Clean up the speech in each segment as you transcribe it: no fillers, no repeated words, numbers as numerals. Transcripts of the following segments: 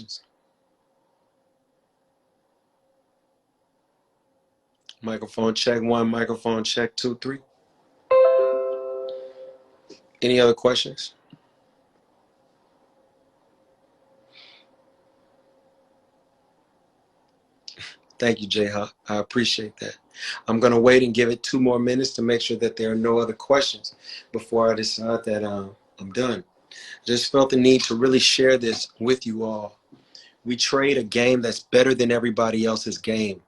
questions? Microphone check 1, microphone check 2, 3. Any other questions? Thank you, Jayha. I appreciate that. I'm going to wait and give it 2 more minutes to make sure that there are no other questions before I decide that I'm done. Just felt the need to really share this with you all. We trade a game that's better than everybody else's game.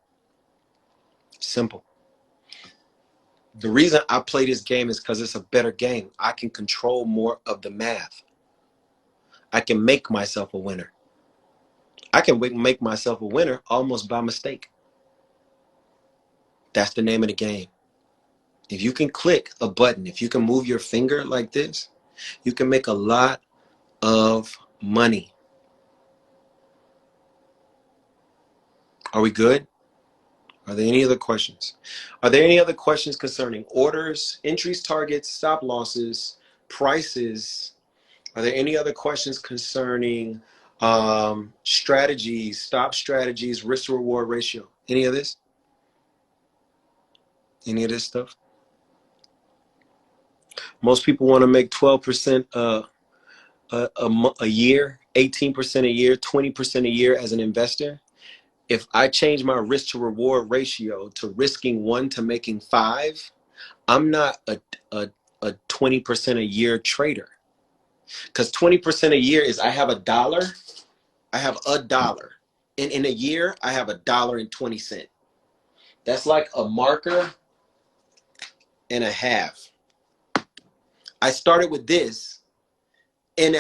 Simple. The reason I play this game is because it's a better game. I can control more of the math. I can make myself a winner. I can make myself a winner almost by mistake. That's the name of the game. If you can click a button, if you can move your finger like this, you can make a lot of money. Are we good? Are there any other questions? Are there any other questions concerning orders, entries, targets, stop losses, prices? Are there any other questions concerning strategies, stop strategies, risk to reward ratio? Any of this? Any of this stuff? Most people want to make 12% a year, 18% a year, 20% a year as an investor. If I change my risk to reward ratio to risking 1 to making 5, I'm not a 20% a year trader. Because 20% a year is I have $1. I have $1. And in a year, I have $1.20. That's like a marker and a half. I started with this, and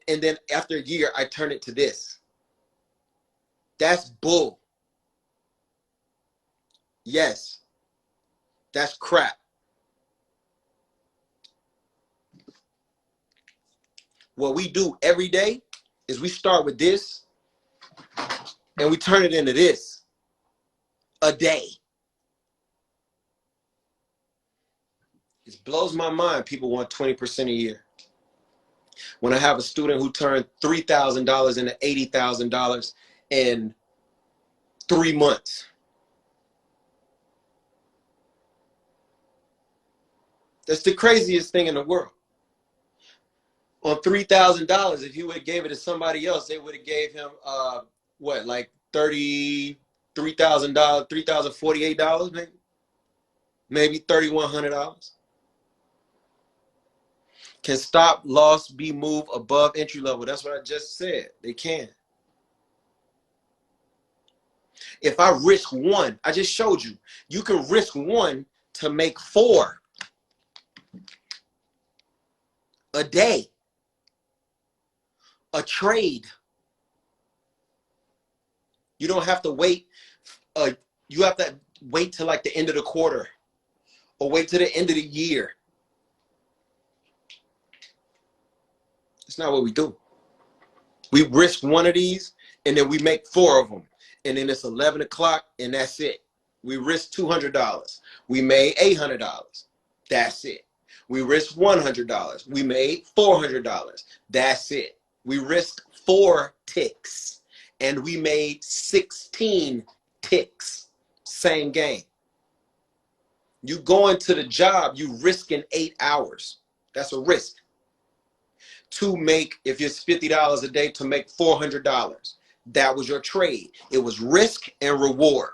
then after a year, I turn it to this. That's bull. Yes, that's crap. What we do every day is we start with this, and we turn it into this a day. It blows my mind people want 20% a year. When I have a student who turned $3,000 into $80,000 in 3 months. That's the craziest thing in the world. On $3,000, if you would have gave it to somebody else, they would have gave him what, like $33,000, $3,048 maybe? Maybe $3,100. Can stop loss be moved above entry level? That's what I just said. They can. If I risk 1, I just showed you, you can risk 1 to make 4 a day, a trade. You don't have to wait. You have to wait till like the end of the quarter or wait till the end of the year. It's not what we do. We risk 1 of these and then we make 4 of them. And then it's 11 o'clock and that's it. We risked $200. We made $800. That's it. We risked $100. We made $400. That's it. We risked 4 ticks and we made 16 ticks. Same game. You going to the job, you risking 8 hours. That's a risk. To make, if it's $50 a day, to make $400. That was your trade. It was risk and reward.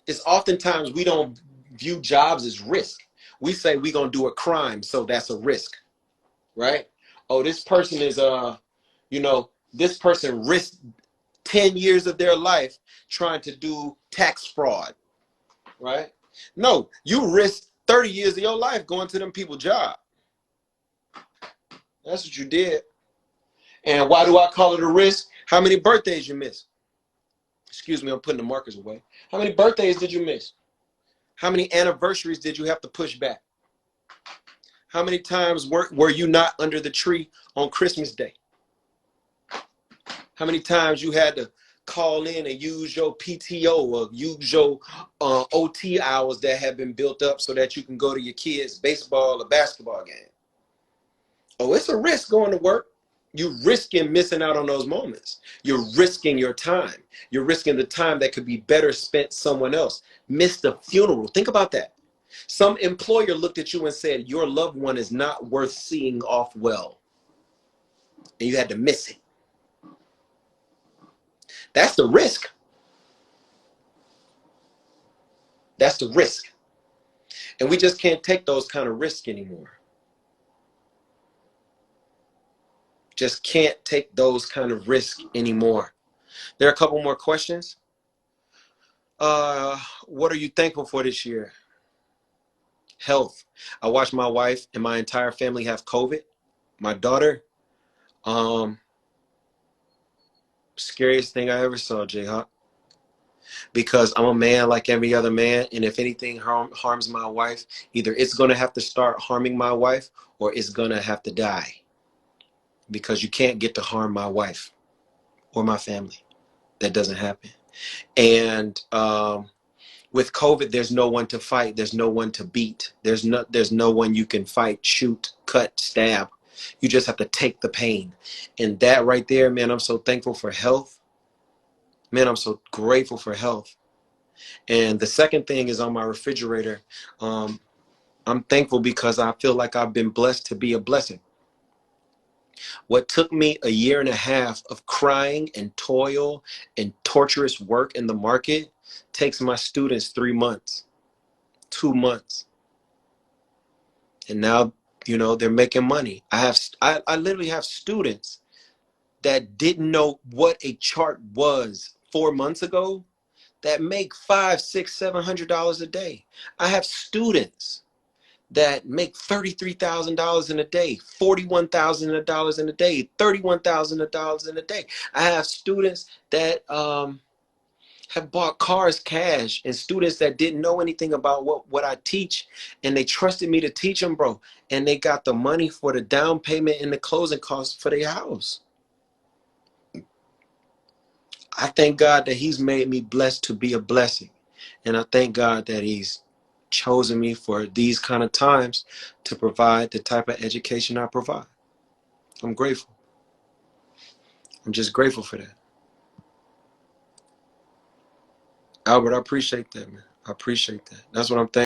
It's oftentimes we don't view jobs as risk. We say we're going to do a crime, so that's a risk, right? Oh, this person is, this person risked 10 years of their life trying to do tax fraud, right? No, you risked 30 years of your life going to them people's job. That's what you did. And why do I call it a risk? How many birthdays you miss? Excuse me, I'm putting the markers away. How many birthdays did you miss? How many anniversaries did you have to push back? How many times were you not under the tree on Christmas Day? How many times you had to call in and use your PTO or use your OT hours that have been built up so that you can go to your kids' baseball or basketball game? Oh, it's a risk going to work, You're risking missing out on those moments. You're risking your time. You're risking the time that could be better spent someone else. Missed a funeral. Think about that. Some employer looked at you and said, your loved one is not worth seeing off well. And you had to miss it. That's the risk. That's the risk. And we just can't take those kind of risks anymore. Just can't take those kind of risks anymore. There are a couple more questions. What are you thankful for this year? Health. I watched my wife and my entire family have COVID. My daughter, scariest thing I ever saw, J-Hawk. Because I'm a man like every other man, and if anything harms my wife, either it's going to have to start harming my wife or it's going to have to die. Because you can't get to harm my wife or my family. That doesn't happen. And with COVID, there's no one to fight. There's no one to beat. There's no one you can fight, shoot, cut, stab. You just have to take the pain. And that right there, man, I'm so thankful for health. Man, I'm so grateful for health. And the second thing is on my refrigerator. I'm thankful because I feel like I've been blessed to be a blessing. What took me a year and a half of crying and toil and torturous work in the market takes my students 3 months, 2 months. And now, you know, they're making money. I literally have students that didn't know what a chart was 4 months ago that make $500, $600, $700 a day. I have students that make $33,000 in a day, $41,000 in a day, $31,000 in a day. I have students that have bought cars cash, and students that didn't know anything about what I teach, and they trusted me to teach them, bro. And they got the money for the down payment and the closing costs for their house. I thank God that he's made me blessed to be a blessing. And I thank God that he's chosen me for these kind of times to provide the type of education I provide. I'm grateful. I'm just grateful for that. Albert, I appreciate that, man. I appreciate that. That's what I'm thankful.